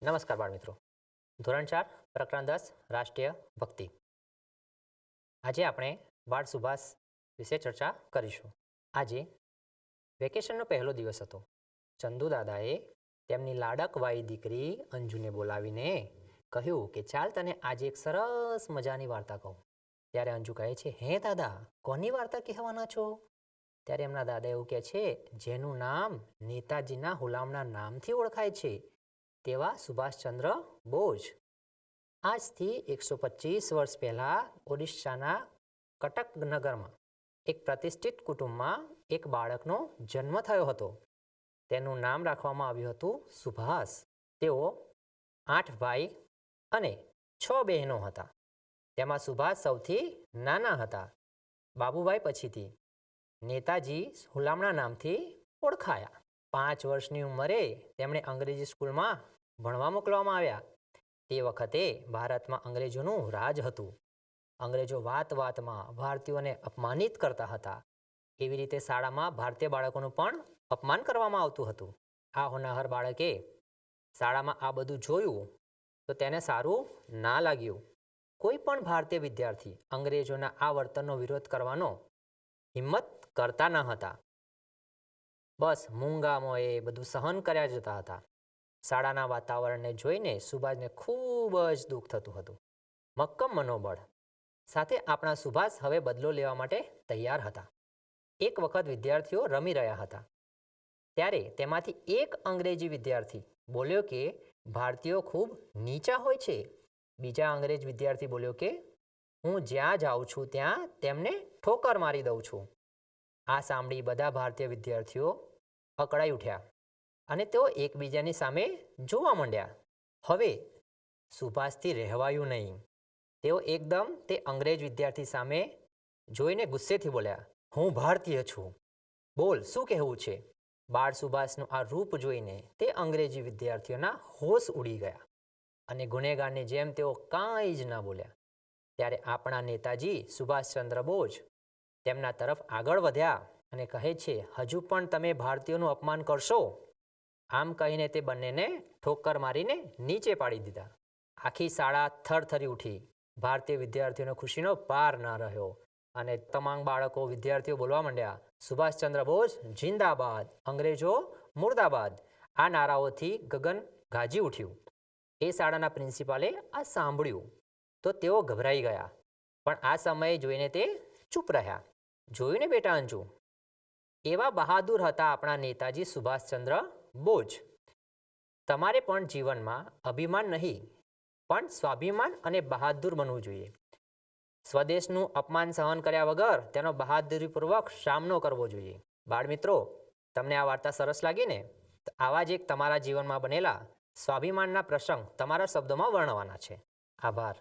નમસ્કાર બાળ મિત્રો. ધોરણ 4 પ્રકરણ 10 રાષ્ટ્રીય ભક્તિ. આજે આપણે બાળ સુભાષ વિશે ચર્ચા કરીશું. આજે વેકેશનનો પહેલો દિવસ હતો. ચંદુ દાદાએ તેમની લાડકવાઈ દીકરી અંજુને બોલાવીને કહ્યું કે ચાલ તને આજે એક સરસ મજાની વાર્તા કહું. ત્યારે અંજુ કહે છે, હે દાદા, કોની વાર્તા કહેવાના છો? ત્યારે એમના દાદા એવું કહે છે, જેનું નામ નેતાજીના હુલામણા નામથી ઓળખાય છે તેવા સુભાષચંદ્ર બોઝ. આજથી 125 વર્ષ પહેલાં ઓડિશાના કટક નગરમાં એક પ્રતિષ્ઠિત કુટુંબમાં એક બાળકનો જન્મ થયો હતો. તેનું નામ રાખવામાં આવ્યું હતું સુભાષ. તેઓ 8 ભાઈ અને 6 બહેનો હતા. તેમાં સુભાષ સૌથી નાના હતા. બાબુભાઈ પછીથી નેતાજી હુલામણા નામથી ઓળખાયા. 5 વર્ષની ઉંમરે તેમણે અંગ્રેજી સ્કૂલમાં ભણવા મોકલવામાં આવ્યા. તે વખતે ભારતમાં અંગ્રેજોનું રાજ હતું. અંગ્રેજો વાત વાતમાં ભારતીયોને અપમાનિત કરતા હતા. એવી રીતે શાળામાં ભારતીય બાળકોનું પણ અપમાન કરવામાં આવતું હતું. આ હોનાહર બાળકે શાળામાં આ બધું જોયું તો તેને સારું ના લાગ્યું. કોઈ પણ ભારતીય વિદ્યાર્થી અંગ્રેજોના આ વર્તનનો વિરોધ કરવાનો હિંમત કરતા ન હતા. બસ મૂંગામોએ બધું સહન કર્યા જતા હતા. શાળાના વાતાવરણને જોઈને સુભાષને ખૂબ જ દુઃખ થતું હતું. મક્કમ મનોબળ સાથે આપણા સુભાષ હવે બદલો લેવા માટે તૈયાર હતા. એક વખત વિદ્યાર્થીઓ રમી રહ્યા હતા. ત્યારે તેમાંથી એક અંગ્રેજી વિદ્યાર્થી બોલ્યો કે ભારતીયો ખૂબ નીચા હોય છે. બીજા અંગ્રેજ વિદ્યાર્થી બોલ્યો કે હું જ્યાં જાઉં છું ત્યાં તેમને ઠોકર મારી દઉં છું. આ સાંભળી બધા ભારતીય વિદ્યાર્થીઓ અકળાઈ ઉઠ્યા અને તેઓ એકબીજાની સામે જોવા માંડ્યા. હવે સુભાષથી રહેવાયું નહીં. તેઓ એકદમ તે અંગ્રેજ વિદ્યાર્થી સામે જોઈને ગુસ્સેથી બોલ્યા, હું ભારતીય છું, બોલ શું કહેવું છે? બાળ સુભાષનું આ રૂપ જોઈને તે અંગ્રેજી વિદ્યાર્થીઓના હોશ ઉડી ગયા અને ગુનેગારની જેમ તેઓ કાંઈ જ ના બોલ્યા. ત્યારે આપણા નેતાજી સુભાષચંદ્ર બોઝ તેમના તરફ આગળ વધ્યા અને કહે છે, હજુ પણ તમે ભારતીયોનું અપમાન કરશો? આમ કહીને તે બંનેને ઠોકર મારીને નીચે પાડી દીધા. આખી શાળા થરથરી ઉઠી. ભારતીય વિદ્યાર્થીઓનો ખુશીનો પાર ન રહ્યો અને તમામ બાળકો વિદ્યાર્થીઓ બોલવા માંડ્યા, સુભાષચંદ્ર બોઝ જિંદાબાદ, અંગ્રેજો મુર્દાબાદ. આ નારાઓથી ગગન ગાજી ઉઠ્યું. એ શાળાના પ્રિન્સિપાલે આ સાંભળ્યું તો તેઓ ગભરાઈ ગયા, પણ આ સમયે જોઈને તે ચૂપ રહ્યા. જોયું ને બેટા અંજુ, એવા બહાદુર હતા આપણા નેતાજી સુભાષચંદ્ર બોઝ. તમારે પણ જીવનમાં અભિમાન નહીં પણ સ્વાભિમાન અને બહાદુર બનવું જોઈએ. સ્વદેશનું અપમાન સહન કર્યા વગર તેનો બહાદુરીપૂર્વક સામનો કરવો જોઈએ. બાળ મિત્રો, તમને આ વાર્તા સરસ લાગી ને? તો આવા જ એક તમારા જીવનમાં બનેલા સ્વાભિમાનના પ્રસંગ તમારા શબ્દોમાં વર્ણવવાના છે. આભાર.